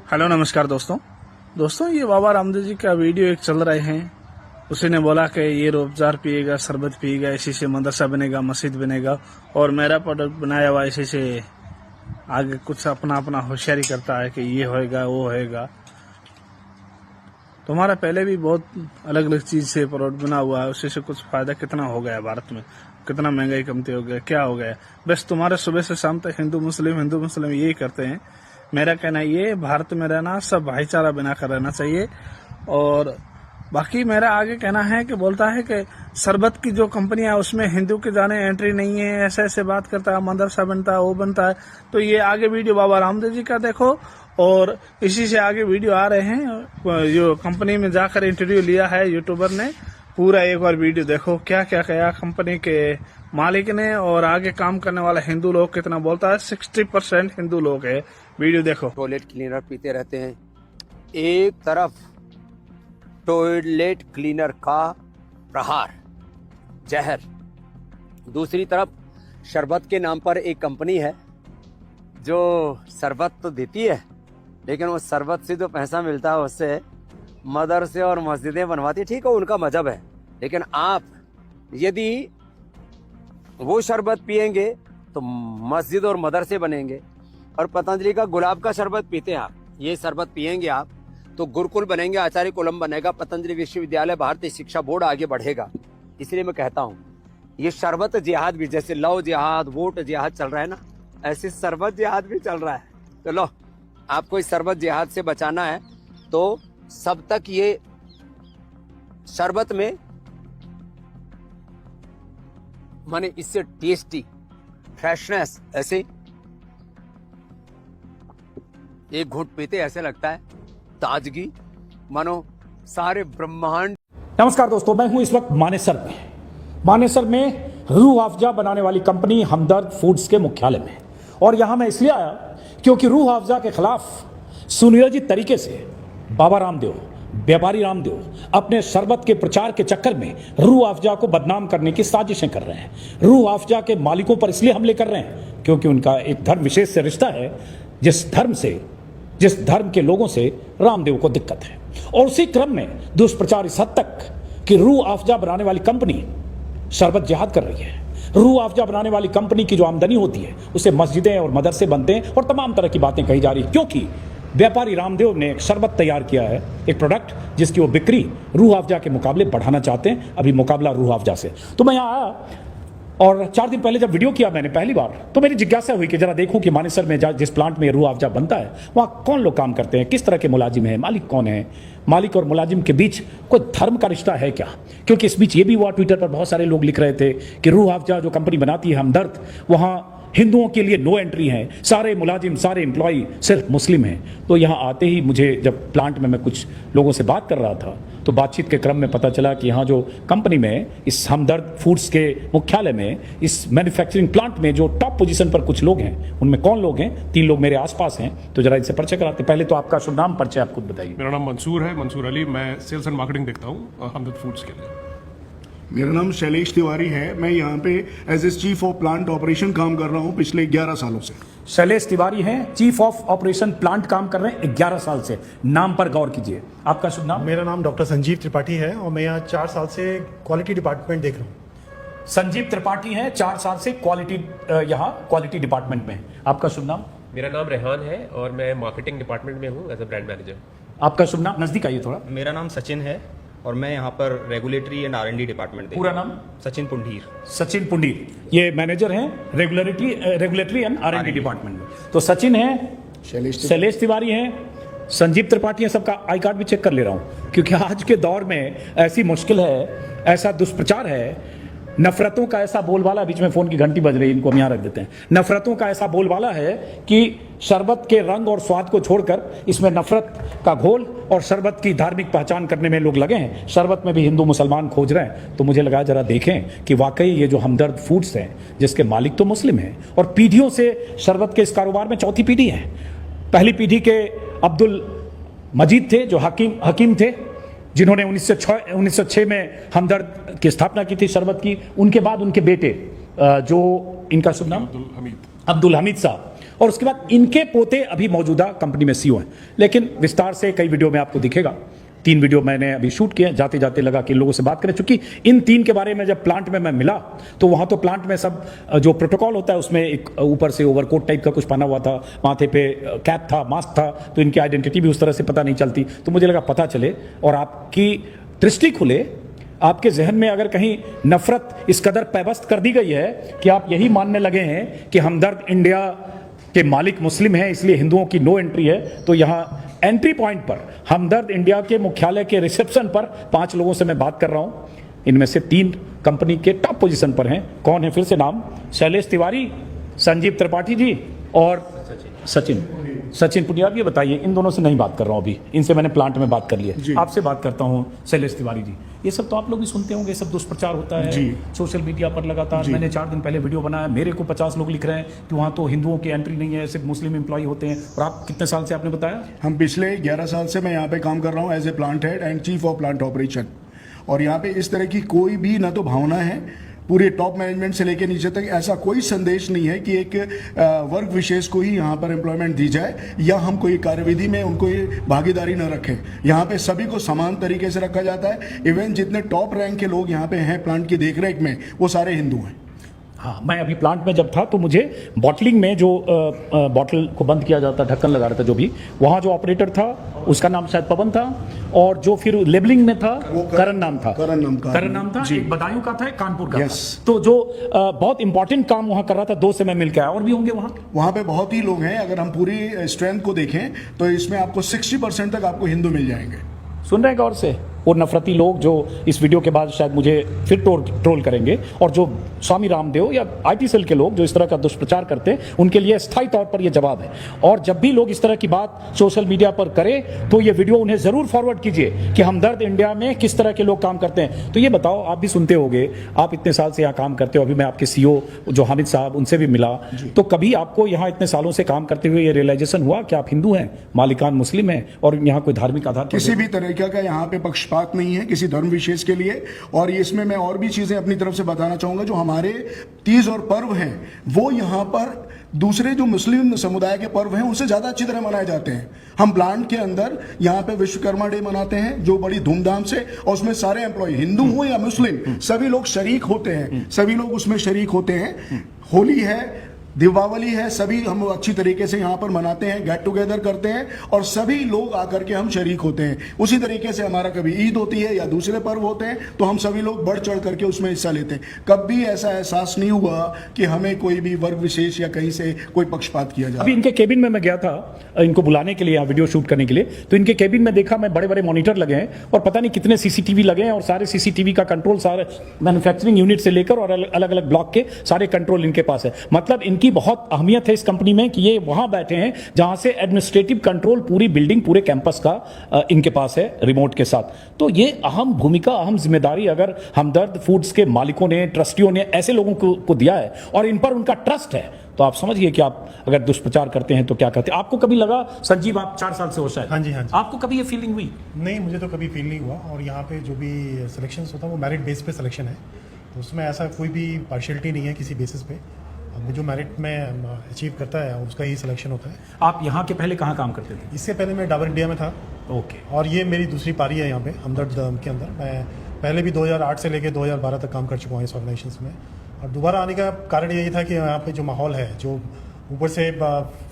Hello नमस्कार दोस्तों ये बाबा रामदेव जी का वीडियो एक चल रहे हैं। उसी ने बोला कि ये रोबजार पिएगा, शरबत पिएगा, इसी से मदरसा बनेगा, मस्जिद बनेगा और मेरा प्रोडक्ट बनाया हुआ इसी से आगे कुछ अपना होशियारी करता है कि ये होएगा वो होएगा। तुम्हारा पहले भी बहुत अलग अलग चीज से प्रोडक्ट बना हुआ है, उसी से कुछ फायदा कितना हो गया भारत में, कितना महंगाई कमती हो गया, क्या हो गया। बस तुम्हारे सुबह से शाम तक हिंदू मुस्लिम यही करते हैं। मेरा कहना ये भारत में रहना, सब भाईचारा बनाकर रहना चाहिए। और बाकी मेरा आगे कहना है कि बोलता है कि शरबत की जो कंपनियां है उसमें हिंदू के जाने एंट्री नहीं है, ऐसे बात करता है, मदरसा बनता है, वो बनता है। तो ये आगे वीडियो बाबा रामदेव जी का देखो और इसी से आगे वीडियो आ रहे हैं। जो कंपनी में जाकर इंटरव्यू लिया है यूट्यूबर ने, पूरा एक बार वीडियो देखो क्या क्या कहा कंपनी के मालिक ने। और आगे काम करने वाला हिंदू लोग कितना बोलता है, 60% हिंदू लोग है। वीडियो देखो। टॉयलेट क्लीनर पीते रहते हैं। एक तरफ टॉयलेट क्लीनर का प्रहार, जहर, दूसरी तरफ शरबत के नाम पर एक कंपनी है जो शरबत तो देती है, लेकिन वो शरबत से जो पैसा मिलता है उससे मदरसे और मस्जिदें बनवाती है। ठीक है, उनका मजहब है, लेकिन आप यदि वो शरबत पिएंगे तो मस्जिद और मदरसे बनेंगे। और पतंजलि का गुलाब का शरबत पीते हैं आप, ये शरबत पिएंगे आप तो गुरुकुल बनेंगे, आचार्य कुलम बनेगा, पतंजलि विश्वविद्यालय, भारतीय शिक्षा बोर्ड आगे बढ़ेगा। इसलिए मैं कहता हूँ ये शरबत जिहाद भी, जैसे लव जिहाद, वोट जिहाद चल रहा है ना, ऐसे शरबत जिहाद भी चल रहा है। तो लो, आपको इस शरबत जिहाद से बचाना है तो सब तक ये शरबत में माने इससे टेस्टी फ्रेशनेस, ऐसे एक घूंट पीते ऐसे लगता है ताजगी, मानो सारे ब्रह्मांड। नमस्कार दोस्तों, मैं हूं इस वक्त मानेसर में रूह अफ़ज़ा बनाने वाली कंपनी हमदर्द फूड्स के मुख्यालय में। और यहां मैं इसलिए आया क्योंकि रूह अफ़ज़ा के खिलाफ सुनियोजित तरीके से बाबा रामदेव, व्यापारी रामदेव अपने शरबत के प्रचार के चक्कर में रूह अफ़ज़ा को बदनाम करने की साजिशें कर रहे हैं। रूह अफ़ज़ा के मालिकों पर इसलिए हमले कर रहे हैं क्योंकि उनका एक धर्म विशेष से रिश्ता है, जिस धर्म के लोगों से रामदेव को दिक्कत है। और उसी क्रम में दुष्प्रचार इस हद तक कि रूह अफ़ज़ा बनाने वाली कंपनी शरबत जिहाद कर रही है। रूह अफ़ज़ा बनाने वाली कंपनी की जो आमदनी होती है उससे मस्जिदें और मदरसे बनते हैं और तमाम तरह की बातें कही जा रही है, क्योंकि व्यापारी रामदेव ने एक शरबत तैयार किया है, एक प्रोडक्ट जिसकी वो बिक्री रूह अफ़ज़ा के मुकाबले बढ़ाना चाहते हैं। अभी मुकाबला रूह अफ़ज़ा से। तो मैं यहाँ आया और 4 दिन पहले जब वीडियो किया मैंने पहली बार, तो मेरी जिज्ञासा हुई कि जरा देखूं कि मानेसर में जिस प्लांट में रूह अफ़ज़ा बनता है वहाँ कौन लोग काम करते हैं, किस तरह के मुलाजिम हैं, मालिक कौन है, मालिक और मुलाजिम के बीच कोई धर्म का रिश्ता है क्या। क्योंकि इस बीच ये भी हुआ, ट्विटर पर बहुत सारे लोग लिख रहे थे कि रूह अफ़ज़ा जो कंपनी बनाती है हमदर्द, वहाँ हिंदुओं के लिए नो एंट्री है, सारे मुलाजिम, सारे एम्प्लॉय सिर्फ मुस्लिम हैं। तो यहाँ आते ही मुझे, जब प्लांट में मैं कुछ लोगों से बात कर रहा था तो बातचीत के क्रम में पता चला कि यहाँ जो कंपनी में, इस हमदर्द फूड्स के मुख्यालय में, इस मैन्युफैक्चरिंग प्लांट में जो टॉप पोजीशन पर कुछ लोग हैं, उनमें कौन लोग हैं, 3 लोग मेरे आसपास हैं। तो जरा इनसे परिचय कराते। पहले तो आपका शुभ नाम, परिचय आप खुद बताइए। मेरा नाम मंसूर है, मंसूर अली। मैं सेल्स एंड मार्केटिंग देखता हूँ हमदर्द फूड्स के लिए। मेरा नाम शैलेश तिवारी है। मैं यहाँ पे as a chief of plant operation काम कर रहा हूँ पिछले 11 सालों से। शैलेश तिवारी हैं, चीफ ऑफ ऑपरेशन प्लांट काम कर रहे हैं 11 साल से। नाम पर गौर कीजिए। आपका शुभ नाम? मेरा नाम डॉक्टर संजीव त्रिपाठी है और मैं यहाँ 4 साल से क्वालिटी डिपार्टमेंट देख रहा हूँ। संजीव त्रिपाठी हैं, 4 साल से यहाँ क्वालिटी डिपार्टमेंट में। आपका शुभ नाम? मेरा नाम रेहान है और मैं मार्केटिंग डिपार्टमेंट में हूँ एज अ ब्रांड मैनेजर। आपका शुभ नाम? नजदीक आइए थोड़ा। मेरा नाम सचिन है और मैं यहाँ पर रेगुलेटरी एंड R&D डिपार्टमेंट। पूरा नाम? सचिन पुंडीर। सचिन पुंडीर, ये मैनेजर हैं रेगुलेटरी एंड R&D डिपार्टमेंट में। तो सचिन है, शैलेश तिवारी हैं, संजीव त्रिपाठी है। सबका आई कार्ड भी चेक कर ले रहा हूँ क्योंकि आज के दौर में ऐसी मुश्किल है, ऐसा दुष्प्रचार है, नफरतों का ऐसा बोलबाला, बीच में फोन की घंटी बज रही है, इनको हम यहाँ रख देते हैं। नफरतों का ऐसा बोलबाला है कि शरबत के रंग और स्वाद को छोड़कर इसमें नफरत का घोल और शरबत की धार्मिक पहचान करने में लोग लगे हैं। शरबत में भी हिंदू मुसलमान खोज रहे हैं। तो मुझे लगा जरा देखें कि वाकई ये जो हमदर्द फूड्स हैं, जिसके मालिक तो मुस्लिम हैं और पीढ़ियों से शरबत के इस कारोबार में चौथी पीढ़ी है। पहली पीढ़ी के अब्दुल मजीद थे जो हकीम थे, जिन्होंने 1906 में हमदर्द की स्थापना की थी शरबत की। उनके बाद उनके बेटे, जो इनका शुभ नाम? अब्दुल हमीद साहब, और उसके बाद इनके पोते अभी मौजूदा कंपनी में सीईओ हैं। लेकिन विस्तार से कई वीडियो में आपको दिखेगा, 3 वीडियो मैंने अभी शूट किए, जाते जाते लगा कि इन लोगों से बात करें, चूंकि इन 3 के बारे में जब प्लांट में मैं मिला तो वहां तो प्लांट में सब जो प्रोटोकॉल होता है उसमें एक ऊपर से ओवरकोट टाइप का कुछ पहना हुआ था, माथे पे कैप था, मास्क था, तो इनकी आइडेंटिटी भी उस तरह से पता नहीं चलती। तो मुझे लगा पता चले और आपकी दृष्टि खुले, आपके जहन में अगर कहीं नफरत इस कदर पैबस्त कर दी गई है कि आप यही मानने लगे हैं कि हमदर्द इंडिया के मालिक मुस्लिम हैं इसलिए हिंदुओं की नो एंट्री है, तो यहां एंट्री पॉइंट पर हमदर्द इंडिया के मुख्यालय के रिसेप्शन पर 5 लोगों से मैं बात कर रहा हूं। इनमें से 3 कंपनी के टॉप पोजीशन पर हैं। कौन है? फिर से नाम, शैलेश तिवारी, संजीव त्रिपाठी जी और सचिन पुनिया। ये बताइए, इन दोनों से नहीं बात कर रहा हूं अभी, इनसे मैंने प्लांट में बात कर ली है। आपसे बात करता हूं शैलेश तिवारी जी। ये सब तो आप लोग भी सुनते होंगे, सब दुष्प्रचार होता है सोशल मीडिया पर लगातार। मैंने 4 दिन पहले वीडियो बनाया, मेरे को 50 लोग लिख रहे हैं कि वहां तो हिंदुओं की एंट्री नहीं है, सिर्फ मुस्लिम एम्प्लॉय होते हैं। और आप कितने साल से, आपने बताया? हम पिछले 11 साल से मैं यहाँ पे काम कर रहा हूँ as a plant head and chief of plant operation. और यहाँ पे इस तरह की कोई भी ना तो भावना है, पूरे टॉप मैनेजमेंट से लेकर नीचे तक ऐसा कोई संदेश नहीं है कि एक वर्ग विशेष को ही यहाँ पर एम्प्लॉयमेंट दी जाए या हम कोई कार्यविधि में उनको ये भागीदारी न रखें। यहाँ पे सभी को समान तरीके से रखा जाता है। इवन जितने टॉप रैंक के लोग यहाँ पे हैं प्लांट की देखरेख में, वो सारे हिंदू हैं। हाँ, मैं अभी प्लांट में जब था तो मुझे बॉटलिंग में जो बॉटल को बंद किया जाता, ढक्कन लगा रहा था जो भी, वहाँ जो ऑपरेटर था उसका नाम शायद पवन था, और जो फिर लेबलिंग में था करण नाम था, करण नाम था, एक बदायूं का था, एक कानपुर का था। तो जो बहुत इंपॉर्टेंट काम वहाँ कर रहा था, 2 से मैं मिल के आया। और भी होंगे वहाँ पे बहुत ही लोग हैं। अगर हम पूरी स्ट्रेंथ को देखें तो इसमें आपको 60% तक आपको हिंदू मिल जाएंगे। सुन रहे हैं गौर से? वो नफरती लोग जो इस वीडियो के बाद शायद मुझे फिर ट्रोल करेंगे, और जो स्वामी रामदेव या आईटी सेल के लोग जो इस तरह का दुष्प्रचार करते हैं, उनके लिए स्थायी तौर पर यह जवाब है। और जब भी लोग इस तरह की बात सोशल मीडिया पर करें तो ये वीडियो उन्हें जरूर फॉरवर्ड कीजिए कि हमदर्द इंडिया में किस तरह के लोग काम करते हैं। तो ये बताओ, आप भी सुनते होंगे, आप इतने साल से यहाँ काम करते हो, अभी मैं आपके सीईओ जो हामिद साहब, उनसे भी मिला, तो कभी आपको यहाँ इतने सालों से काम करते हुए ये रियलाइजेशन हुआ कि आप हिंदू हैं, मालिकान मुस्लिम हैं, और यहाँ कोई धार्मिक आधार किसी भी तरीके का यहाँ पे पक्षपात नहीं है किसी धर्म विशेष के लिए। और इसमें मैं और भी चीजें अपनी तरफ से बताना चाहूंगा। जो हमारे तीज और पर्व हैं, वो यहाँ पर दूसरे जो मुस्लिम समुदाय के पर्व हैं उनसे ज्यादा अच्छी तरह मनाए जाते हैं। हम प्लांट के अंदर यहाँ पे विश्वकर्मा डे मनाते हैं जो बड़ी धूमधाम से, और उसमें सारे एम्प्लॉय हिंदू हो या मुस्लिम सभी लोग शरीक होते हैं, सभी लोग उसमें शरीक होते हैं। होली है, दीपावली है, सभी हम अच्छी तरीके से यहाँ पर मनाते हैं, गेट टुगेदर करते हैं और सभी लोग आकर के हम शरीक होते हैं। उसी तरीके से हमारा कभी ईद होती है या दूसरे पर्व होते हैं तो हम सभी लोग बढ़ चढ़ करके उसमें हिस्सा लेते हैं। कभी ऐसा एहसास नहीं हुआ कि हमें कोई भी वर्ग विशेष या कहीं से कोई पक्षपात किया जाए। अभी इनके केबिन में मैं गया था इनको बुलाने के लिए, यहाँ वीडियो शूट करने के लिए, तो इनके केबिन में देखा मैं बड़े बड़े मॉनिटर लगे हैं और पता नहीं कितने सीसीटीवी लगे हैं, और सारे सीसीटीवी का कंट्रोल सारे मैन्युफैक्चरिंग यूनिट से लेकर और अलग अलग ब्लॉक के सारे कंट्रोल इनके पास है। मतलब इनकी बहुत अहमियत है इस कंपनी में कि ये वहां बैठे हैं जहां से एडमिनिस्ट्रेटिव कंट्रोल पूरी बिल्डिंग, पूरे कैंपस का इनके पास है रिमोट के साथ। तो ये अहम भूमिका, अहम जिम्मेदारी अगर हमदर्द फूड्स के मालिकों ने, ट्रस्टियों ने ऐसे लोगों को दिया है और इन पर उनका ट्रस्ट है, तो आप समझिए कि आप अगर दुष्प्रचार करते हैं तो क्या करते हैं। आपको कभी लगा, संजीव आप 4 साल से हो शायद? हाँ जी, हाँ जी। आपको कभी ये फीलिंग हुई? नहीं, मुझे तो कभी फील नहीं हुआ। और यहाँ पे जो भी सिलेक्शन होता है वो मेरिट बेस पे सिलेक्शन है, तो उसमें ऐसा कोई भी पार्शियलिटी नहीं है किसी बेसिस पे। जो मेरिट में अचीव करता है उसका ही सिलेक्शन होता है। आप यहाँ के पहले कहाँ काम करते थे? इससे पहले मैं डाबर इंडिया में था। ओके। और ये मेरी दूसरी पारी है यहाँ पे हमदर्द के अंदर। मैं पहले भी 2008 से लेकर 2012 तक काम कर चुका हूँ इस ऑर्गेनाइजेशन में। और दोबारा आने का कारण यही था कि यहाँ पे जो माहौल है, जो ऊपर से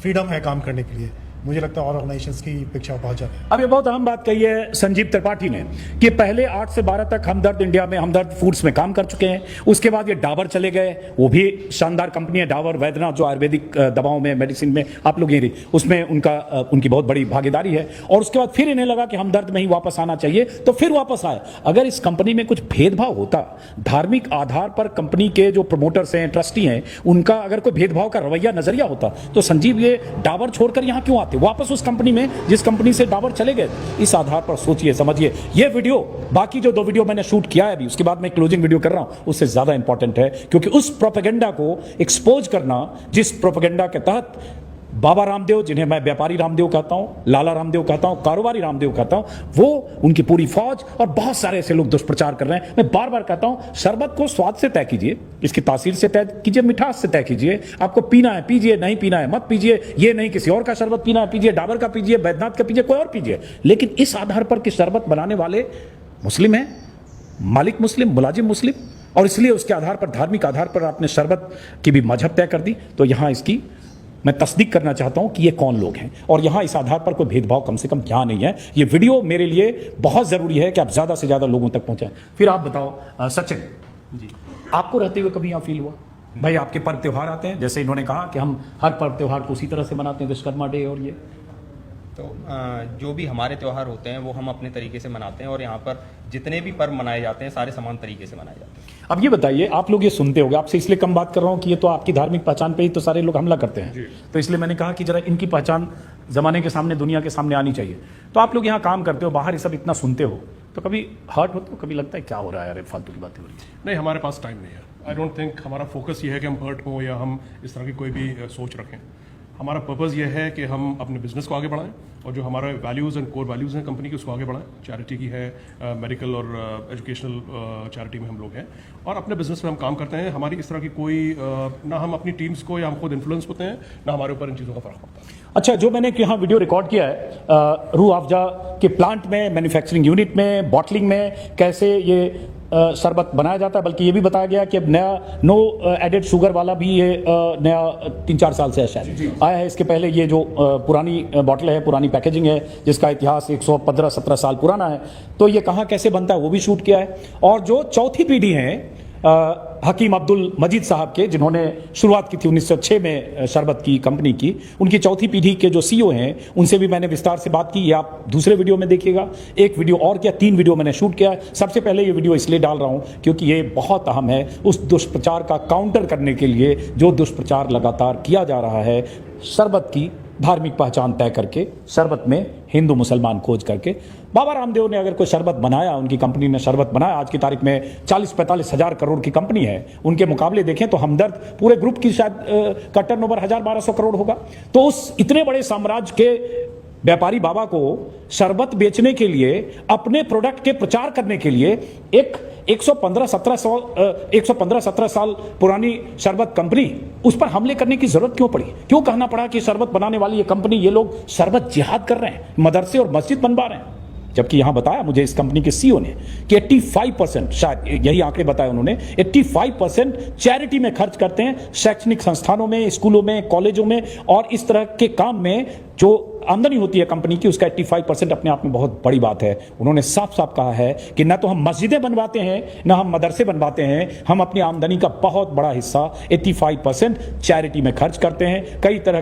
फ्रीडम है काम करने के लिए, मुझे लगता है और ऑर्गेनाइजेशंस की अपेक्षा बहुत ज़्यादा है। अब ये बहुत अहम बात कही है संजीव त्रिपाठी ने कि पहले 8 से 12 तक हमदर्द इंडिया में, हमदर्द फूड्स में काम कर चुके हैं। उसके बाद ये डाबर चले गए, वो भी शानदार कंपनी है डाबर, वैद्यनाथ, जो आयुर्वेदिक दवाओं में, मेडिसिन में आप लोग ये उसमें उनकी बहुत बड़ी भागीदारी है। और उसके बाद फिर इन्हें लगा कि हमदर्द में ही वापस आना चाहिए, तो फिर वापस आए। अगर इस कंपनी में कुछ भेदभाव होता, धार्मिक आधार पर कंपनी के जो प्रमोटर्स हैं, ट्रस्टी हैं, उनका अगर कोई भेदभाव का रवैया, नजरिया होता, तो संजीव ये डाबर छोड़कर यहां क्यों आते, वापस उस कंपनी में जिस कंपनी से डाबर चले गए? इस आधार पर सोचिए, समझिए। ये वीडियो, बाकी जो 2 वीडियो मैंने शूट किया है अभी, उसके बाद मैं क्लोजिंग वीडियो कर रहा हूं, उससे ज्यादा इंपॉर्टेंट है, क्योंकि उस प्रोपेगेंडा को एक्सपोज करना जिस प्रोपेगेंडा के तहत बाबा रामदेव, जिन्हें मैं व्यापारी रामदेव कहता हूं, लाला रामदेव कहता हूं, कारोबारी रामदेव कहता हूं, वो उनकी पूरी फौज और बहुत सारे ऐसे लोग दुष्प्रचार कर रहे हैं। मैं बार बार कहता हूं, शरबत को स्वाद से तय कीजिए, इसकी तासीर से तय कीजिए, मिठास से तय कीजिए। आपको पीना है पीजिए, नहीं पीना है मत पीजिए। ये नहीं किसी और का शरबत पीना है पीजिए, डाबर का पीजिए, बैद्यनाथ का पीजिए, कोई और पीजिए। लेकिन इस आधार पर कि शरबत बनाने वाले मुस्लिम हैं, मालिक मुस्लिम, मुलाजिम मुस्लिम, और इसलिए उसके आधार पर, धार्मिक आधार पर आपने शरबत की भी मजहब तय कर दी, तो यहां इसकी मैं तस्दीक करना चाहता हूं कि ये कौन लोग हैं, और यहां इस आधार पर कोई भेदभाव कम से कम यहां नहीं है। ये वीडियो मेरे लिए बहुत जरूरी है कि आप ज्यादा से ज्यादा लोगों तक पहुंचाएं। फिर आप बताओ सचिन जी, आपको रहते हुए कभी यहां फील हुआ भाई आपके पर्व त्योहार आते हैं, जैसे इन्होंने कहा कि हम हर पर्व त्योहार को उसी तरह से मनाते हैं, विश्वकर्मा डे और ये, तो जो भी हमारे त्यौहार होते हैं वो हम अपने तरीके से मनाते हैं, और यहाँ पर जितने भी पर्व मनाए जाते हैं सारे समान तरीके से मनाए जाते हैं। अब ये बताइए, आप लोग ये सुनते होंगे, आपसे इसलिए कम बात कर रहा हूं कि ये तो आपकी धार्मिक पहचान पे ही तो सारे लोग हमला करते हैं, तो इसलिए मैंने कहा कि जरा इनकी पहचान जमाने के सामने, दुनिया के सामने आनी चाहिए। तो आप लोग यहाँ काम करते हो, बाहर ये सब इतना सुनते हो, तो कभी हर्ट होते हो, कभी लगता है क्या हो रहा है यार, फालतू की बातें हो रही है? नहीं, हमारे पास टाइम नहीं है। आई डोंट थिंक हमारा फोकस ये है कि हम हर्ट हों या हम इस तरह की कोई भी सोच रखें। हमारा पर्पज़ ये है कि हम अपने बिजनेस को आगे बढ़ाएं, और जो हमारे वैल्यूज़ एंड कोर वैल्यूज़ हैं कंपनी की, उसको आगे बढ़ाएं। चैरिटी की है, मेडिकल और एजुकेशनल चैरिटी में हम लोग हैं, और अपने बिजनेस में हम काम करते हैं। हमारी इस तरह की कोई ना हम अपनी टीम्स को या हम खुद इन्फ्लुएंस होते हैं, ना हमारे ऊपर इन चीज़ों का फर्क पड़ता है। अच्छा, जो मैंने यहाँ वीडियो रिकॉर्ड किया है रूह अफ़ज़ा के प्लांट में, मैन्युफैक्चरिंग यूनिट में, बॉटलिंग में कैसे ये शरबत बनाया जाता है, बल्कि ये भी बताया गया कि अब नया नो एडेड शुगर वाला भी ये नया 3-4 साल से शायद आया है। इसके पहले ये जो पुरानी बॉटल है, पुरानी पैकेजिंग है, जिसका इतिहास 115-17 साल पुराना है, तो ये कहाँ कैसे बनता है वो भी शूट किया है। और जो चौथी पीढ़ी है हकीम अब्दुल मजीद साहब के, जिन्होंने शुरुआत की थी 1906 में शरबत की कंपनी की, उनकी चौथी पीढ़ी के जो सीईओ हैं, उनसे भी मैंने विस्तार से बात की। ये आप दूसरे वीडियो में देखिएगा। एक वीडियो और क्या, 3 वीडियो मैंने शूट किया है। सबसे पहले ये वीडियो इसलिए डाल रहा हूं क्योंकि ये बहुत अहम है उस दुष्प्रचार का काउंटर करने के लिए जो दुष्प्रचार लगातार किया जा रहा है, शरबत की धार्मिक पहचान तय करके, शरबत में हिंदू मुसलमान खोज करके। बाबा रामदेव ने अगर कोई शरबत बनाया, उनकी कंपनी ने शरबत बनाया, आज की तारीख में 40-45 हजार करोड़ की कंपनी है, उनके मुकाबले देखें तो हमदर्द पूरे ग्रुप की शायद का टर्नओवर 1000-1200 करोड़ होगा। तो उस इतने बड़े साम्राज्य के व्यापारी बाबा को शरबत बेचने के लिए, अपने प्रोडक्ट के प्रचार करने के लिए एक 115-17 साल पुरानी शरबत कंपनी, उस पर हमले करने की जरूरत क्यों पड़ी? क्यों कहना पड़ा कि शरबत बनाने वाली ये कंपनी, ये लोग शरबत जिहाद कर रहे हैं, मदरसे और मस्जिद बनवा रहे हैं? जबकि यहां बताया मुझे इस कंपनी के सीईओ ने कि 85%, शायद यही आंकड़े बताए उन्होंने, 85% चैरिटी में खर्च करते हैं, शैक्षणिक संस्थानों में, स्कूलों में, कॉलेजों में, और इस तरह के काम में जो आमदनी होती है कंपनी की, उसका 85% अपने आप में बहुत बड़ी बात है। उन्होंने साफ साफ कहा है कि न तो हम मस्जिदें बनवाते हैं, न हम मदरसे बनवाते हैं, हम अपनी आमदनी का बहुत बड़ा हिस्सा 85% चैरिटी में खर्च करते हैं। कई तरह